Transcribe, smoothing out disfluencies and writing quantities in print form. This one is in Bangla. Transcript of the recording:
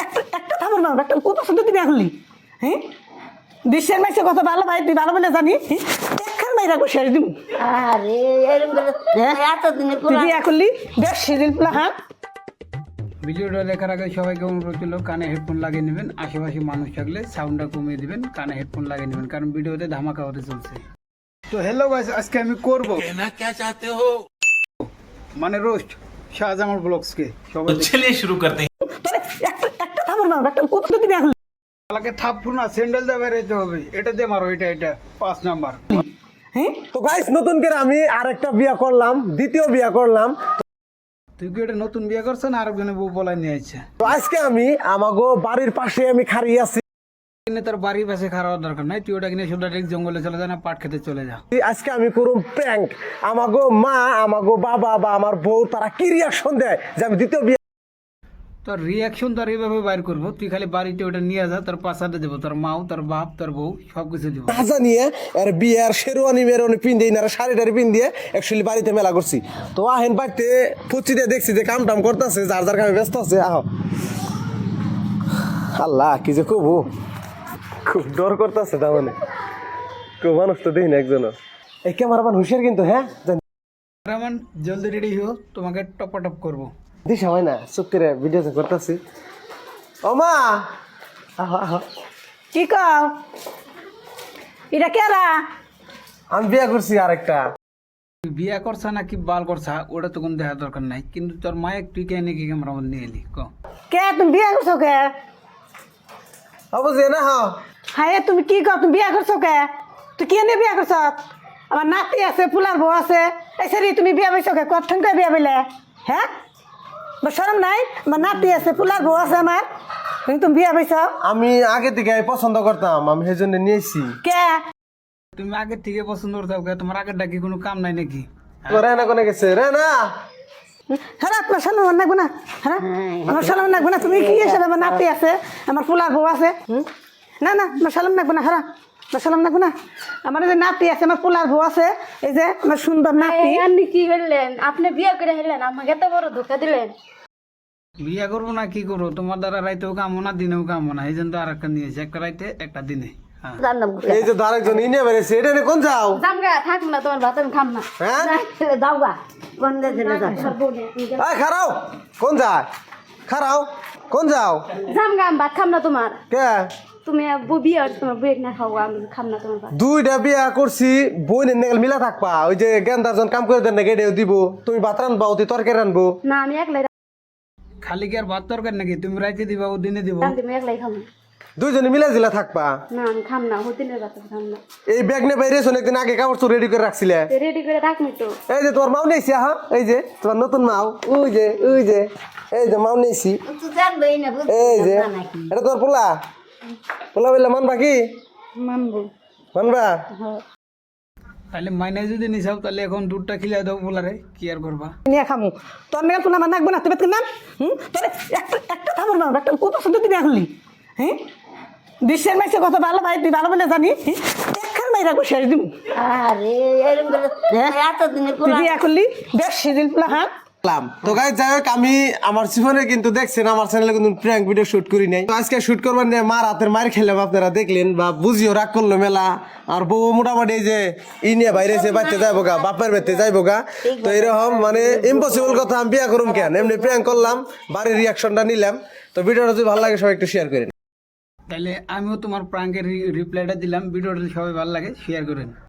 একটা একটা থামর না একটা কত সুন্দর দিন এখনলি হ্যাঁ বিশ্বের মাইসে কত ভালো ভাই তুই ভালো বলে জানি দেখার মাই রাখবো শেষ দিব আরে এরকম এতদিনে তুই বিয়া করলি বেশ সেদিন পুলা হ্যাঁ ভিডিওটা দেখার আগে সবাইকে অনুরোধ করলো কানে হেডফোন লাগিয়ে নেবেন, আশেপাশে মানুষ থাকলে সাউন্ডটা কমিয়ে দিবেন, কানে হেডফোন লাগিয়ে নেবেন, কারণ ভিডিওতে ধামাকা হতে চলছে। তো হ্যালো গাইস, আজকে আমি করব कहना क्या चाहते हो? মানে রোস্ট শাহজামাল ব্লগসকে। সবাই तो चलिए शुरू करते हैं। তোরে একটা একটা থামর না একটা কত সুন্দর দিন এখনলি শালাকে থাপ্পড় না স্যান্ডেল দিয়ে বেরোতে হবে, এটা দিয়ে মারো, এটা 5 নাম্বার। হ্যাঁ তো গাইস নতুন করে আমি আরেকটা বিয়া করলাম, দ্বিতীয় বিয়া করলাম। তুই কি এটা নতুন বিয়ে করছেন আর একজনের বউ বলাই নিয়ে আসছে? তো আজকে আমি আমাগো বাড়ির পাশে আমি খাড়ি আছি। তোর বাড়ির পাশে খাওয়ার দরকার নাই, তুই ওটা কিনে সোজা ঠিক জঙ্গলে চলে যা, না পাট খেতে চলে যা। আজকে আমি করুম প্র্যাঙ্ক। আমাগো মা, আমাগো বাবা বা আমার বউ তারা কি রিয়াকশন দেয় যে আমি দ্বিতীয় বিয়া। তোর রিয়াকশন তোর এইভাবে বাইর করবো, তুই খালি বাড়িতে ওটা নিয়ে যা, তোর পাশাতে দেবো, তোর মাও, তোর বাপ, তোর বউ সবকিছু দিব। না জানিয়ে এর বিয়ার শেরওয়ানি মেরওয়ানি পিন দিয়ে না শাড়ি টাড়ি পিন দিয়ে অ্যাকচুয়ালি বাড়িতে মেলা করছি। তো আহেন বাড়িতে ফুচি দিয়ে দেখছি যে কাম টাম করতেছে, যার যার কামে ব্যস্ত আছে। আহ আল্লাহ কি যে কবু, খুব ডর করতেছে। তার মানে কেউ মানুষ তো দেখি না একজনও। এই ক্যামেরাম্যান হুঁশিয়ার কিন্তু, হ্যাঁ রহমান জলদি রেডি হো, তোমাকে টপাটপ করবো। দিশা হয় না, চুপ করে ভিডিও করতেছি। ও মা, আহো আহো। কি কও এটা কেরা আমি বিয়া করছি আরেকটা। তুই বিয়া করছা নাকি বাল করছা ওটা তো কোনো দেখার দরকার নাই, কিন্তু তোর মায়ের তুই কে নাকি ক্যামেরা মধ্যে নিয়ে এলি ক? কে তুমি বিয়া করছো কে বুঝে না। হ্যাঁ হায় তুমি কি কও তুমি বিয়া করছো কে তুই কে নিয়ে বিয়া করছ আমার নাতি আছে ফুলার বউ আছে এই সেরি তুমি বিয়া বইছো কে কতক্ষণ করে বিয়া বইলে হ্যাঁ শরম নাই আমার নাতি আছে ফুলার বউ আছে আমার তুমি বিয়া বইছো আমি আগে থেকে পছন্দ করতাম, আমি সেই জন্য নিয়েছি। কে তুমি আগের থেকে পছন্দ করতে হবে, তোমার আগের ডাকি কোনো কাম নাই নাকি? রে না কোনে গেছে রে না। হ্যাঁ আপনার সালাম লাগবো না হ্যাঁ আমার সালাম লাগবো না তুমি কি হিসেবে আমার নাতি আছে আমার ফুলার বউ আছে না না আমার সালাম লাগবো না হ্যাঁ আমার সালাম লাগবো না আমার এই যে নাতি আছে আমার ফুলার বউ আছে এই যে আমার সুন্দর নাতি আপনি কি হলেন? আপনি বিয়ে করে হলেন, আমাকে এত বড় ধোকা দিলেন। বিয়া করবো না কি করবো, তোমার দ্বারা রাইতেও কামো না দিনেও কামো না, এই জন্য তো আর একটা নিয়েছে, একটা রাইতে একটা দিনে। হ্যাঁ জানলাম এই যে আরেকজন ইনে বেড়েছে, এটা নিয়ে কোন যাও? জামগা থাক না, তোমার ভাত আমি খাম না। হ্যাঁ যাও গা বন্ধে দিলে যাও। এই খারাও কোন যায়, খারাও কোন যাও? জামগা আমি ভাত খাম না তোমার। কে তুমি বিয়ে তোমার বইয়ের না খাও, আমি খাম না তোমার ভাত। দুইটা বিয়া করছি, বইনের নেগেল মিলা থাকবা। ওই যে গেন্দারজন কাম করে দেন না, গেটেও দিব। তুমি ভাত রানবা, অতি তরকারি রানবো। না আমি একলাই খালি কি আর ভাত তরকারি নাকি? তুমি রাইতে দিবা ও দিনে দিব? তুমি একলাই খাম। দুইজনে মিলা জিলা থাকবা। না আমি খাম না, হোটেলের ভাত খাম না। এই ব্যাগ নিয়ে বাইরে একদিন আগে কাপড় তো রেডি করে রাখছিলে। রেডি করে রাখনি তো। এই যে তোমার মাও নিয়েছি, হ্যাঁ এই যে তোমার নতুন মাও, ওই যে এই যে মাও নিয়েছি। এই যে এটা তোমার পোলা, পোলা বললে মানবা কি? মানবো মানবা? তাহলে মাইনে যদি নিছাও তাহলে এখন দুধটা খিলাই দাও বলারে, কি আর করবা? নিয়ে খামু তোর মেয়ে তোলা আমার নাকবো না তুমি নাম তোরে একটা একটা থামর না একটা কত সুন্দর দিন এখনলি হ্যাঁ বিশ্বের মাইসে কত ভালো ভাই তুই ভালো বলে জানি দেখার মাই রাখবো শেষ দিব আরে এরকম এতদিনে তুই বিয়া করলি বেশ সেদিন পুলা হ্যাঁ তো গাইস যাই হোক, আমি আমার জীবনে কিন্তু দেখছেন আমার চ্যানেলে কিন্তু প্র্যাঙ্ক ভিডিও শুট করি নাই। তো আজকে শুট করবার নিয়ে মার হাতের মার খেলাম, আপনারা দেখলেন বা বুঝিও রাগ করলো মেলা। আর বউ মোটামুটি এই যে ই নিয়ে বাইরেছে, বাচ্চা যাইবো গা, বাপের বাড়িতে যাইবো গা। তো এরকম মানে ইম্পসিবল কথা আমি বিয়া করুম কেন, এমনি প্র্যাঙ্ক করলাম, বাড়ির রিয়াকশনটা নিলাম। তো ভিডিওটা যদি ভালো লাগে সবাই একটু শেয়ার করেন। তাহলে আমিও তোমার প্রাঙ্কের রিপ্লাইটা দিলাম, ভিডিওটা সবাই ভালো লাগে শেয়ার করেন।